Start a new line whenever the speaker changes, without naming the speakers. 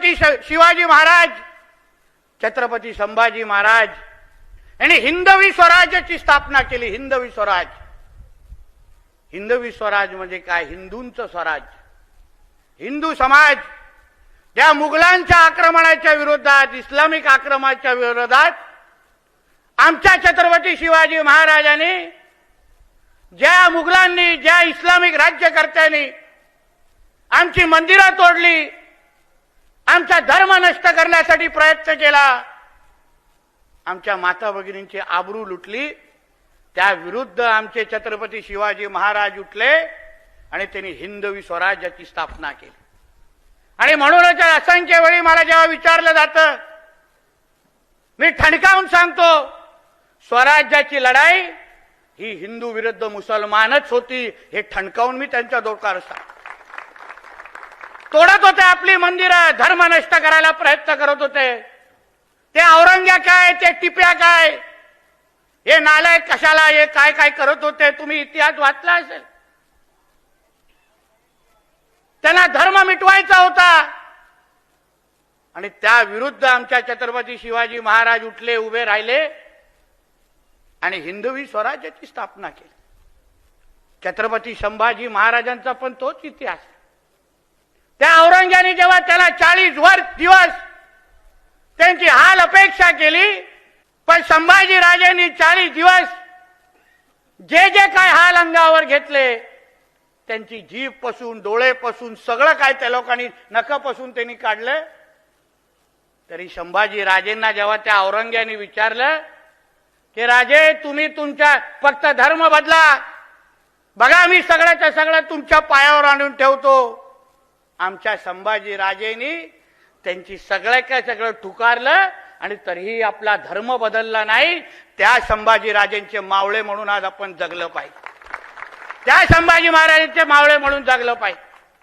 छत्रपती शिवाजी महाराज, छत्रपती संभाजी महाराज यांनी हिंदवी स्वराज्याची स्थापना केली. हिंदवी स्वराज. हिंदवी स्वराज म्हणजे काय? हिंदूंचं स्वराज. हिंदू समाज त्या मुघलांच्या आक्रमणाच्या विरोधात, इस्लामिक आक्रमणाच्या विरोधात आमच्या छत्रपती शिवाजी महाराजांनी, ज्या मुघलांनी, ज्या इस्लामिक राज्यकर्त्यांनी आमची मंदिरं तोडली, आमचा धर्म नष्ट करण्यासाठी प्रयत्न केला, आमच्या माता भगिनींची आबरू लुटली, त्या विरुद्ध आमचे छत्रपती शिवाजी महाराज उठले आणि त्यांनी हिंदवी स्वराज्याची स्थापना केली. आणि म्हणूनच असंख्य वेळी मला जेव्हा विचारलं जातं, मी ठणकावून सांगतो, स्वराज्याची लढाई ही हिंदू विरुद्ध मुसलमानच होती. हे ठणकावून मी त्यांच्या डोक्यावर सांगतो. तोडत होते आपली मंदिरं, धर्म नष्ट करायला प्रयत्न करत होते. ते औरंग्या काय, ते टिप्या काय, हे नालायक कशाला, हे काय काय करत होते, तुम्ही इतिहास वाचला असेल. त्यांना धर्म मिटवायचा होता आणि त्या विरुद्ध आमच्या छत्रपती शिवाजी महाराज उठले, उभे राहिले आणि हिंदवी स्वराज्याची स्थापना केली. छत्रपती संभाजी महाराजांचा पण तोच इतिहास. त्या औरंग्याने जेव्हा त्याला 40 दिवस त्यांची हाल अपेक्षा केली, पण संभाजी राजांनी 40 दिवस जे जे काय हाल अंगावर घेतले, त्यांची जीभ पासून, डोळे पासून, सगळं काय त्या लोकांनी नखापासून त्यांनी काढलं. तरी संभाजी राजेंना जेव्हा त्या औरंग्याने विचारलं की राजे, तुम्ही तुमचा फक्त धर्म बदला, बघा मी सगळ्याच्या सगळं तुमच्या पायावर आणून ठेवतो. आमच्या संभाजी राजेंनी त्यांची सगळं ठुकारलं आणि तरीही आपला धर्म बदलला नाही. त्या संभाजी राजेंचे मावळे म्हणून आज आपण जगलं पाहिजे. त्या संभाजी महाराजांचे मावळे म्हणून जगलं पाहिजे.